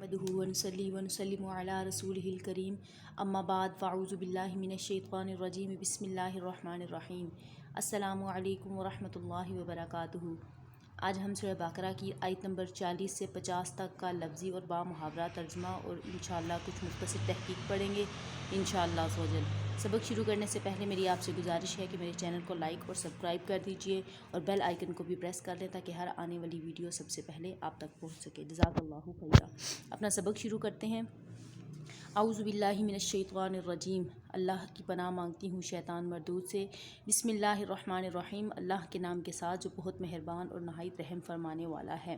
نحمده ونصلي ونسلم على رسوله الكريم اما بعد فاعوذ باللہ من الشیطان الرجیم بسم اللہ الرحمن الرحیم السلام علیکم ورحمۃ اللہ وبرکاتہ۔ آج ہم سورہ بقرہ کی آیت نمبر 40 سے 50 تک کا لفظی اور با محاورہ ترجمہ اور انشاءاللہ کچھ مختصر تحقیق پڑھیں گے انشاءاللہ عز و جل۔ سبق شروع کرنے سے پہلے میری آپ سے گزارش ہے کہ میرے چینل کو لائک اور سبسکرائب کر دیجئے اور بیل آئیکن کو بھی پریس کر دیں تاکہ ہر آنے والی ویڈیو سب سے پہلے آپ تک پہنچ سکے۔ جزاک اللہ خیرا۔ اپنا سبق شروع کرتے ہیں۔ اعوذ باللہ من الشیطان الرجیم، اللہ کی پناہ مانگتی ہوں شیطان مردود سے۔ بسم اللہ الرحمن الرحیم، اللہ کے نام کے ساتھ جو بہت مہربان اور نہایت رحم فرمانے والا ہے۔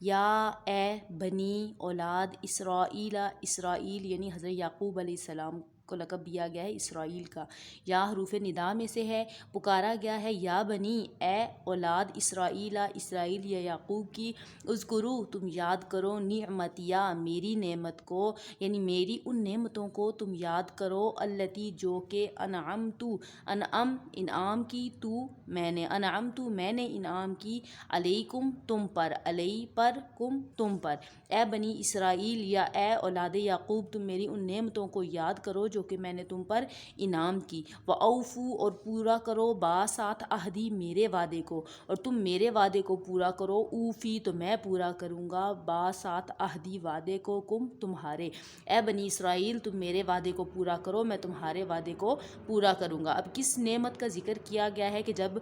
یا اے بنی اولاد اسرائیل، اسرائیل یعنی حضرت یعقوب علیہ السلام کو لقب دیا گیا ہے اسرائیل کا۔ یا حروف ندا میں سے ہے، پکارا گیا ہے یا بنی، اے اولاد اسرائیل، اسرائیل یا یعقوب کی، اذکرو تم یاد کرو، نعمتیا میری نعمت کو، یعنی میری ان نعمتوں کو تم یاد کرو، التی جو کہ انعمتو انعام کی، تو میں نے انعمتو میں نے انعام کی، علیکم تم پر، علی پر، کم تم پر۔ اے بنی اسرائیل یا اے اولاد یعقوب تم میری ان نعمتوں کو یاد کرو جو کہ میں نے تم پر انعام کی، وَأَوْفُوا اور پورا کرو، ساتھ عہدی میرے وعدے کو، اور تم میرے وعدے کو پورا کرو، اوفی تو میں پورا کروں گا، ساتھ عہدی وعدے کو، کم تمہارے۔ اے بنی اسرائیل تم میرے وعدے کو پورا کرو، میں تمہارے وعدے کو پورا کروں گا۔ اب کس نعمت کا ذکر کیا گیا ہے کہ جب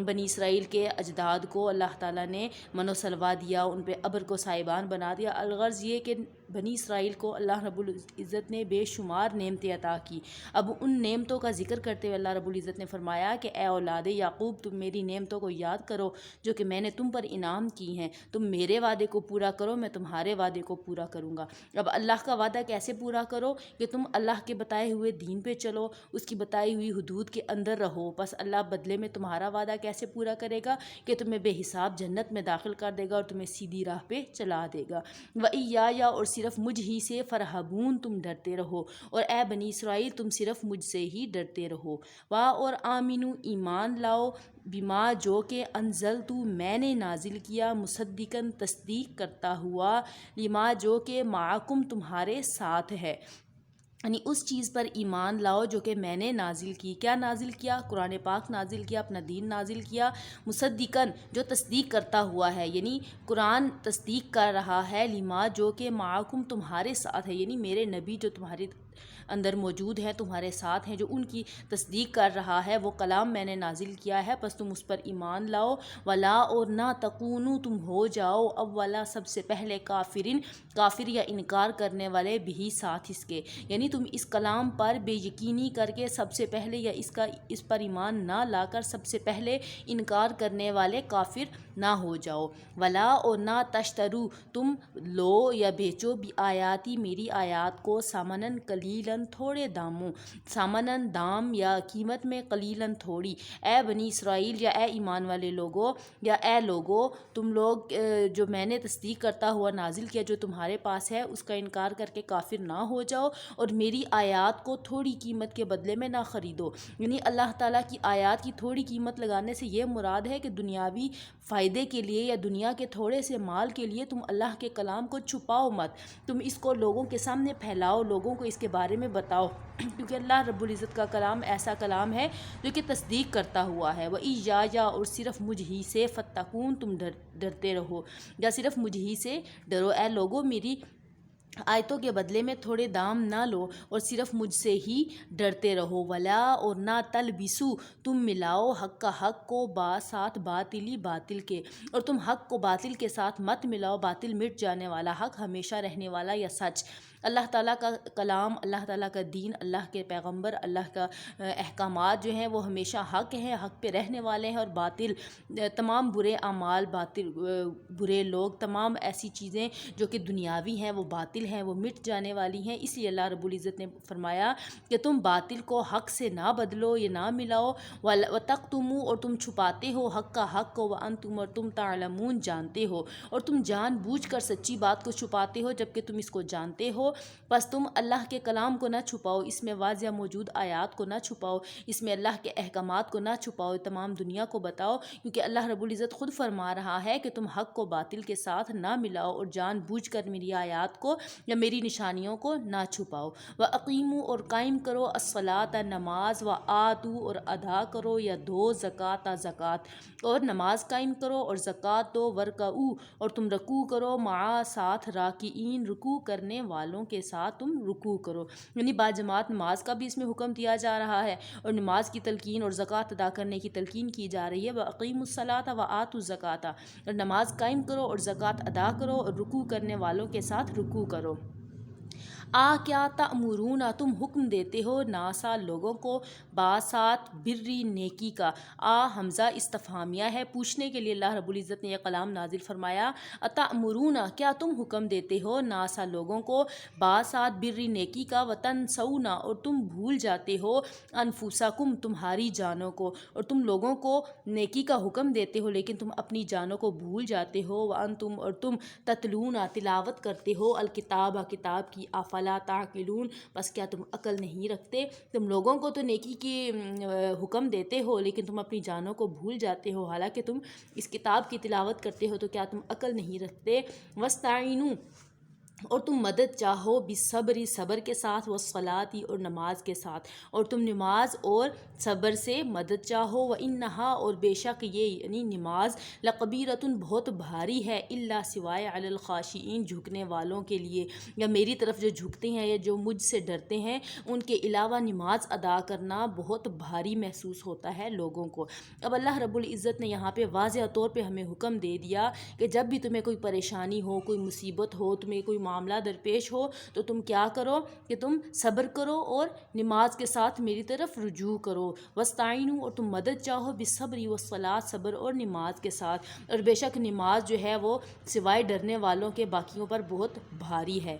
بنی اسرائیل کے اجداد کو اللہ تعالیٰ نے من و سلوہ دیا، ان پہ ابر کو سائبان بنا دیا، الغرض یہ کہ بنی اسرائیل کو اللہ رب العزت نے بے شمار نعمتیں عطا کی۔ اب ان نعمتوں کا ذکر کرتے ہوئے اللہ رب العزت نے فرمایا کہ اے اولاد یعقوب تم میری نعمتوں کو یاد کرو جو کہ میں نے تم پر انعام کی ہیں، تم میرے وعدے کو پورا کرو، میں تمہارے وعدے کو پورا کروں گا۔ اب اللہ کا وعدہ کیسے پورا کرو کہ تم اللہ کے بتائے ہوئے دین پہ چلو، اس کی بتائی ہوئی حدود کے اندر رہو، بس اللہ بدلے میں تمہارا وعدہ کیسے پورا کرے گا کہ تمہیں بے حساب جنت میں داخل کر دے گا اور تمہیں سیدھی راہ پہ چلا دے گا۔ وَإِيَّایَ اور صرف مجھ ہی سے، فَرْحَبُونَ تم ڈرتے رہو، اور اے بنی اسرائیل تم صرف مجھ سے ہی ڈرتے رہو۔ اور آمینو ایمان لاؤ، بما جو کہ انزلتو میں نے نازل کیا، مصدقاً تصدیق کرتا ہوا، لما جو کہ معکم تمہارے ساتھ ہے، یعنی اس چیز پر ایمان لاؤ جو کہ میں نے نازل کی۔ کیا نازل کیا؟ قرآن پاک نازل کیا، اپنا دین نازل کیا، مصدقاً جو تصدیق کرتا ہوا ہے، یعنی قرآن تصدیق کر رہا ہے، لما جو کہ معکم تمہارے ساتھ ہے، یعنی میرے نبی جو تمہارے اندر موجود ہیں، تمہارے ساتھ ہیں، جو ان کی تصدیق کر رہا ہے، وہ کلام میں نے نازل کیا ہے، پس تم اس پر ایمان لاؤ۔ ولا اور نہ تکونو تم ہو جاؤ، اولا سب سے پہلے کافر یا انکار کرنے والے بھی ساتھ اس کے، یعنی تم اس کلام پر بے یقینی کر کے سب سے پہلے یا اس پر ایمان نہ لا کر سب سے پہلے انکار کرنے والے کافر نہ ہو جاؤ۔ ولا اور نہ تشترو تم لو یا بیچو بھی آیاتی میری آیات کو، سامنن قلیلاً تھوڑے داموں، سامنن دام یا قیمت میں، قلیلاً تھوڑی۔ اے بنی اسرائیل یا اے ایمان والے لوگو، یا اے لوگو تم لوگ جو میں نے تصدیق کرتا ہوا نازل کیا جو تمہارے پاس ہے اس کا انکار کر کے کافر نہ ہو جاؤ، اور میری آیات کو تھوڑی قیمت کے بدلے میں نہ خریدو۔ یعنی اللہ تعالیٰ کی آیات کی تھوڑی قیمت لگانے سے یہ مراد ہے کہ دنیاوی فائدے کے لیے یا دنیا کے تھوڑے سے مال کے لیے تم اللہ کے کلام کو چھپاؤ مت، تم اس کو لوگوں کے سامنے پھیلاؤ، لوگوں کو اس کے بارے میں بتاؤ، کیونکہ اللہ رب العزت کا کلام ایسا کلام ہے جو کہ تصدیق کرتا ہوا ہے۔ وَإِيَّایَ اور صرف مجھ ہی سے، فَاتَّقُونَ تم ڈرتے رہو، یا صرف مجھ ہی سے ڈرو۔ اے لوگو میری آیتوں کے بدلے میں تھوڑے دام نہ لو اور صرف مجھ سے ہی ڈرتے رہو۔ ولا اور نہ تلبسو تم ملاؤ، حق کا حق کو، ساتھ باطلی باطل کے، اور تم حق کو باطل کے ساتھ مت ملاؤ، باطل مٹ جانے والا، حق ہمیشہ رہنے والا یا سچ۔ اللہ تعالیٰ کا کلام، اللہ تعالیٰ کا دین، اللہ کے پیغمبر، اللہ کا احکامات جو ہیں وہ ہمیشہ حق ہیں، حق پہ رہنے والے ہیں، اور باطل تمام برے اعمال، باطل برے لوگ، تمام ایسی چیزیں جو کہ دنیاوی ہیں وہ باطل ہیں وہ مٹ جانے والی ہیں، اس لیے اللہ رب العزت نے فرمایا کہ تم باطل کو حق سے نہ بدلو، یہ نہ ملاؤ، وَتَكْتُمُوا اور تم چھپاتے ہو حق کا حق کو، وَأَنْتُمْ اور تم تعلمون جانتے ہو، اور تم جان بوجھ کر سچی بات کو چھپاتے ہو جبکہ تم اس کو جانتے ہو۔ بس تم اللہ کے کلام کو نہ چھپاؤ، اس میں واضح موجود آیات کو نہ چھپاؤ، اس میں اللہ کے احکامات کو نہ چھپاؤ، تمام دنیا کو بتاؤ، کیونکہ اللہ رب العزت خود فرما رہا ہے کہ تم حق کو باطل کے ساتھ نہ ملاؤ اور جان بوجھ کر میری آیات کو یا میری نشانیوں کو نہ چھپاؤ۔ وَأَقِیمُوا اور قائم کرو الصَّلَاةَ نماز، وَآتُوا اور ادا کرو یا دو زکوٰۃ زکوٰۃ، اور نماز قائم کرو اور زکوٰۃ دو، وَارْکَعُوا اور تم رکوع کرو، مع ساتھ راکعین رکوع کرنے والوں کے ساتھ تم رکوع کرو، یعنی باجماعت نماز کا بھی اس میں حکم دیا جا رہا ہے اور نماز کی تلقین اور زکوٰۃ ادا کرنے کی تلقین کی جا رہی ہے۔ وَأَقِیمُوا الصَّلَاةَ وَآتُوا الزَّکَاةَ اور نماز قائم کرو اور زکوٰۃ ادا کرو اور رکوع کرنے والوں کے ساتھ رکوع کرو۔ کیا تأمرون تم حکم دیتے ہو ناسا لوگوں کو، باسات بری نیکی کا۔ حمزہ استفہامیہ ہے، پوچھنے کے لیے اللہ رب العزت نے یہ کلام نازل فرمایا۔ اتأمرون کیا تم حکم دیتے ہو ناسا لوگوں کو، باسات بری نیکی کا، وتنسون اور تم بھول جاتے ہو، انفسکم تمہاری جانوں کو، اور تم لوگوں کو نیکی کا حکم دیتے ہو لیکن تم اپنی جانوں کو بھول جاتے ہو، وانتم اور تم تتلون تلاوت کرتے ہو، الکتاب کتاب کی، افلا تعقلون بس کیا تم عقل نہیں رکھتے۔ تم لوگوں کو تو نیکی کی حکم دیتے ہو لیکن تم اپنی جانوں کو بھول جاتے ہو، حالانکہ تم اس کتاب کی تلاوت کرتے ہو، تو کیا تم عقل نہیں رکھتے۔ وَاسْتَعِینُوا اور تم مدد چاہو، بالصبر صبر کے ساتھ، والصلاۃ اور نماز کے ساتھ، اور تم نماز اور صبر سے مدد چاہو، وَإِنَّهَا اور بے شک یہ یعنی نماز، لَقَبِیرَةٌ بہت بھاری ہے، إِلَّا سوائے عَلَى الْخَاشِعِينَ جھکنے والوں کے لیے، یا میری طرف جو جھکتے ہیں یا جو مجھ سے ڈرتے ہیں ان کے علاوہ نماز ادا کرنا بہت بھاری محسوس ہوتا ہے لوگوں کو۔ اب اللہ رب العزت نے یہاں پہ واضح طور پہ ہمیں حکم دے دیا کہ جب بھی تمہیں کوئی پریشانی ہو، کوئی مصیبت ہو، تمہیں کوئی معاملہ درپیش ہو، تو تم کیا کرو کہ تم صبر کرو اور نماز کے ساتھ میری طرف رجوع کرو۔ وَاسْتَعِینُوا اور تم مدد چاہو، بالصبر والصلاۃ صبر اور نماز کے ساتھ، اور بے شک نماز جو ہے وہ سوائے ڈرنے والوں کے باقیوں پر بہت بھاری ہے۔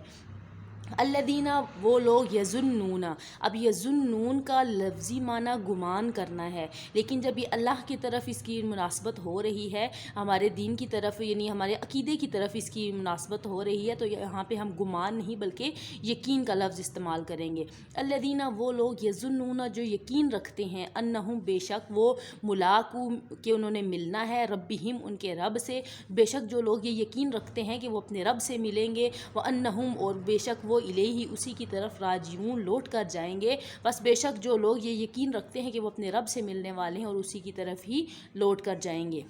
الذین وہ لوگ، یظنون اب یظنون کا لفظی معنی گمان کرنا ہے، لیکن جب یہ اللہ کی طرف اس کی مناسبت ہو رہی ہے، ہمارے دین کی طرف یعنی ہمارے عقیدے کی طرف اس کی مناسبت ہو رہی ہے، تو یہاں پہ ہم گمان نہیں بلکہ یقین کا لفظ استعمال کریں گے۔ الذین وہ لوگ، یظنون جو یقین رکھتے ہیں، انہم بے شک وہ، ملاقو کہ انہوں نے ملنا ہے، ربہم ان کے رب سے، بے شک جو لوگ یہ یقین رکھتے ہیں کہ وہ اپنے رب سے ملیں گے، وانہم اور بے شک وہ الیہ اسی کی طرف راجعون لوٹ کر جائیں گے، بس بے شک جو لوگ یہ یقین رکھتے ہیں کہ وہ اپنے رب سے ملنے والے ہیں اور اسی کی طرف ہی لوٹ کر جائیں گے۔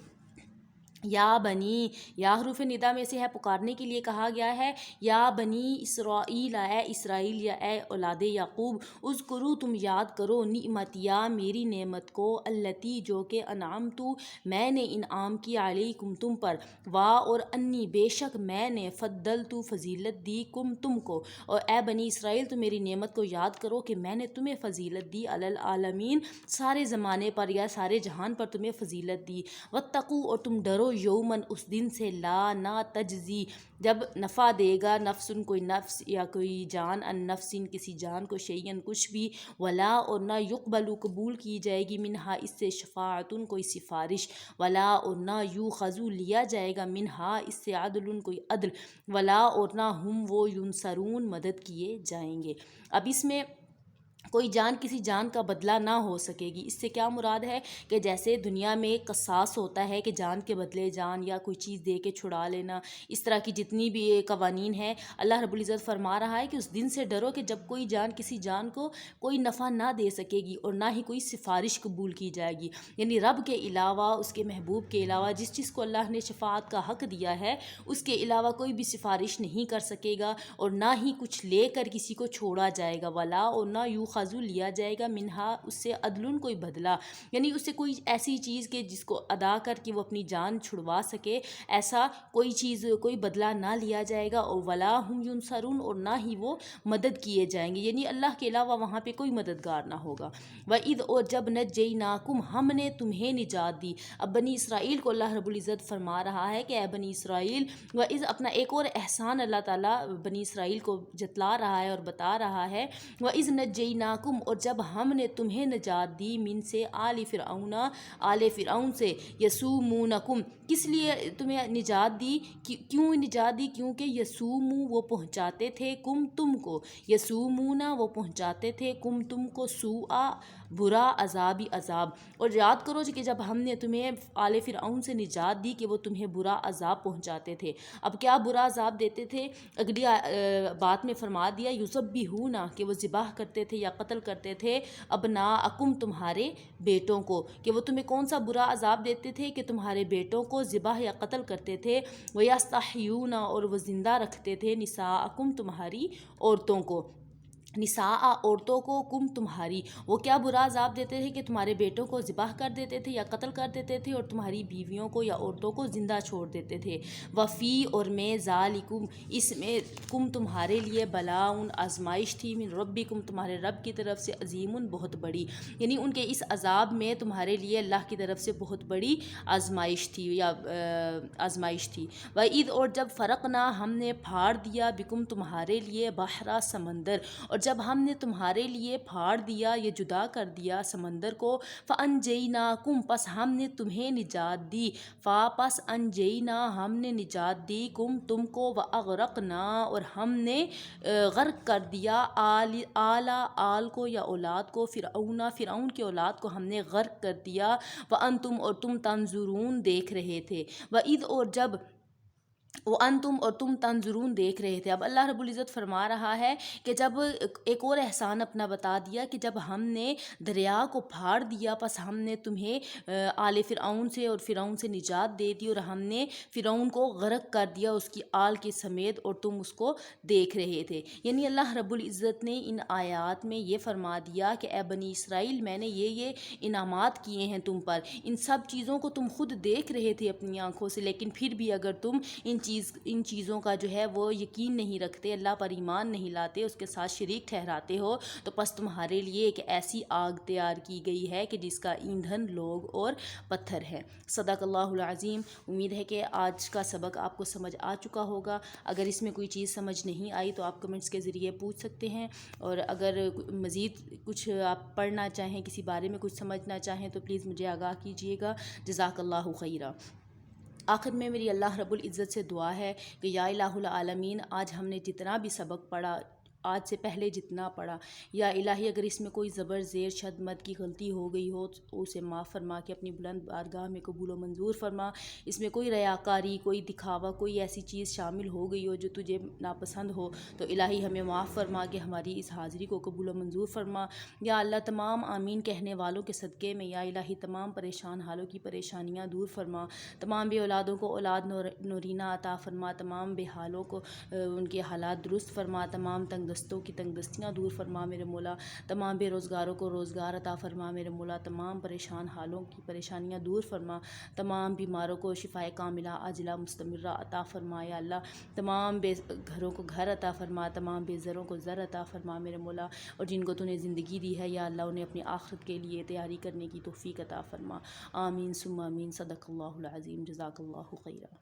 یا بنی، یا حروف ندا میں سے ہے، پکارنے کے لیے کہا گیا ہے۔ یا بنی اسرائیل اے اسرائیل یا اے اولاد یعقوب، اذکروا تم یاد کرو، نعمتیا میری نعمت کو، التی جو کہ انعمت میں نے انعام کی، علیکم تم پر، اور انی بے شک میں نے فضلت فضیلت دی، کم تم کو، اور اے بنی اسرائیل تم میری نعمت کو یاد کرو کہ میں نے تمہیں فضیلت دی، علی العالمین سارے زمانے پر یا سارے جہان پر تمہیں فضیلت دی۔ واتقوا اور تم ڈرو، یومن اس دن سے، لا نہ تجزی جب نفع دے گا، نفسن کوئی نفس یا کوئی جان، ان نفسن کسی جان کو، شیئن کچھ بھی، ولا اور نہ یقبل قبول کی جائے گی، منہا اس سے، شفاعتن کوئی سفارش، ولا اور نہ یوخذ لیا جائے گا، منہا اس سے، عدل کوئی عدل، ولا اور نہ ہم وہ ینصرون مدد کیے جائیں گے۔ اب اس میں کوئی جان کسی جان کا بدلہ نہ ہو سکے گی، اس سے کیا مراد ہے کہ جیسے دنیا میں قصاص ہوتا ہے کہ جان کے بدلے جان یا کوئی چیز دے کے چھڑا لینا، اس طرح کی جتنی بھی قوانین ہیں، اللہ رب العزت فرما رہا ہے کہ اس دن سے ڈرو کہ جب کوئی جان کسی جان کو کوئی نفع نہ دے سکے گی اور نہ ہی کوئی سفارش قبول کی جائے گی، یعنی رب کے علاوہ، اس کے محبوب کے علاوہ، جس چیز کو اللہ نے شفاعت کا حق دیا ہے اس کے علاوہ کوئی بھی سفارش نہیں کر سکے گا، اور نہ ہی کچھ لے کر کسی کو چھوڑا جائے گا، ولا اور نہ یوخذ یؤخذ لیا جائے گا منہا اس سے عدل کوئی بدلہ، یعنی اس سے کوئی ایسی چیز کہ جس کو ادا کر کے وہ اپنی جان چھڑوا سکے، ایسا کوئی چیز کوئی بدلہ نہ لیا جائے گا، اور ولا ہم ینصرون اور نہ ہی وہ مدد کیے جائیں گے، یعنی اللہ کے علاوہ وہاں پہ کوئی مددگار نہ ہوگا۔ وَإِذْ اور جب نجیناکم ہم نے تمہیں نجات دی، اب بنی اسرائیل کو اللہ رب العزت فرما رہا ہے کہ اے بنی اسرائیل، وَإِذْ اپنا ایک اور احسان اللہ تعالیٰ بنی اسرائیل کو جتلا رہا ہے اور بتا رہا ہے، وَإِذْ نجیناکم اور جب ہم نے تمہیں نجات دی من سے آل فرعون، آل فرعون سے، یسومونکم کس لیے تمہیں نجات دی، کیوں نجات دی، کیونکہ یسومو وہ پہنچاتے تھے کم تم کو، یسومونا وہ پہنچاتے تھے کم تم کو سوء برا عذابی عذاب، اور یاد کرو کہ جب ہم نے تمہیں آل فرعون سے نجات دی کہ وہ تمہیں برا عذاب پہنچاتے تھے، اب کیا برا عذاب دیتے تھے، اگلی بات میں فرما دیا یذبحون کہ وہ ذبح کرتے تھے یا قتل کرتے تھے ابناءکم تمہارے بیٹوں کو، کہ وہ تمہیں کون سا برا عذاب دیتے تھے کہ تمہارے بیٹوں کو ذبح یا قتل کرتے تھے، ویستحیون اور وہ زندہ رکھتے تھے نساءکم تمہاری عورتوں کو، نساء عورتوں کو کم تمہاری، وہ کیا برا عذاب دیتے تھے کہ تمہارے بیٹوں کو ذبح کر دیتے تھے یا قتل کر دیتے تھے اور تمہاری بیویوں کو یا عورتوں کو زندہ چھوڑ دیتے تھے، وفی اور میں ذالکم اس میں کم تمہارے لیے بلاؤن آزمائش تھی من ربکم تمہارے رب کی طرف سے عظیم بہت بڑی، یعنی ان کے اس عذاب میں تمہارے لیے اللہ کی طرف سے بہت بڑی آزمائش تھی یا آزمائش تھی۔ وَإِذْ اور جب فرقنا ہم نے پھاڑ دیا بکم تمہارے لیے بحرا سمندر، اور جب ہم نے تمہارے لیے پھاڑ دیا یا جدا کر دیا سمندر کو، فَأَنْجَيْنَاكُمْ پس ہم نے تمہیں نجات دی، پس انجینا ہم نے نجات دی کم تم کو، وَأَغْرَقْنَا اور ہم نے غرق کر دیا آل کو یا اولاد کو، فرعون کی اولاد کو ہم نے غرق کر دیا، وَأَنْتُمْ اور تم تنظرون دیکھ رہے تھے، وَإِذْ اور جب وَأَنْتُمْ اور تم تنظرون دیکھ رہے تھے۔ اب اللہ رب العزت فرما رہا ہے کہ جب ایک اور احسان اپنا بتا دیا کہ جب ہم نے دریا کو پھاڑ دیا پس ہم نے تمہیں آل فرعون سے اور فرعون سے نجات دے دی، اور ہم نے فرعون کو غرق کر دیا اس کی آل کے سمیت، اور تم اس کو دیکھ رہے تھے، یعنی اللہ رب العزت نے ان آیات میں یہ فرما دیا کہ اے بنی اسرائیل میں نے یہ انعامات کیے ہیں تم پر، ان سب چیزوں کو تم خود دیکھ رہے تھے اپنی آنکھوں سے، لیکن پھر بھی اگر تم ان چیزوں کا جو ہے وہ یقین نہیں رکھتے، اللہ پر ایمان نہیں لاتے، اس کے ساتھ شریک ٹھہراتے ہو، تو پس تمہارے لیے ایک ایسی آگ تیار کی گئی ہے کہ جس کا ایندھن لوگ اور پتھر ہے۔ صدق اللہ العظیم۔ امید ہے کہ آج کا سبق آپ کو سمجھ آ چکا ہوگا، اگر اس میں کوئی چیز سمجھ نہیں آئی تو آپ کمنٹس کے ذریعے پوچھ سکتے ہیں، اور اگر مزید کچھ آپ پڑھنا چاہیں، کسی بارے میں کچھ سمجھنا چاہیں تو پلیز مجھے آگاہ کیجیے گا۔ جزاک اللہ خیرہ۔ آخر میں میری اللہ رب العزت سے دعا ہے کہ یا الہ العالمین آج ہم نے جتنا بھی سبق پڑھا، آج سے پہلے جتنا پڑھا، یا الہی اگر اس میں کوئی زبر زیر شد مد کی غلطی ہو گئی ہو تو اسے معاف فرما کے اپنی بلند بارگاہ میں قبول و منظور فرما، اس میں کوئی ریاکاری، کوئی دکھاوا، کوئی ایسی چیز شامل ہو گئی ہو جو تجھے ناپسند ہو تو الہی ہمیں معاف فرما کے ہماری اس حاضری کو قبول و منظور فرما۔ یا اللہ تمام آمین کہنے والوں کے صدقے میں یا الہی تمام پریشان حالوں کی پریشانیاں دور فرما، تمام بے اولادوں کو اولاد نورینہ عطا فرما، تمام بے حالوں کو ان کے حالات درست فرما، تمام تنگ دستوں کی تنگ دستیاں دور فرما میرے مولا، تمام بے روزگاروں کو روزگار عطا فرما میرے مولا، تمام پریشان حالوں کی پریشانیاں دور فرما، تمام بیماروں کو شفائے کاملہ عاجلہ مستمرہ عطا فرما یا اللہ، تمام بے گھروں کو گھر عطا فرما، تمام بے زروں کو زر عطا فرما میرے مولا، اور جن کو تو نے زندگی دی ہے یا اللہ انہیں اپنی آخرت کے لیے تیاری کرنے کی توفیق عطا فرما۔ آمین ثم آمین۔ صدق اللہ العظیم۔ جزاک اللہ خیرہ۔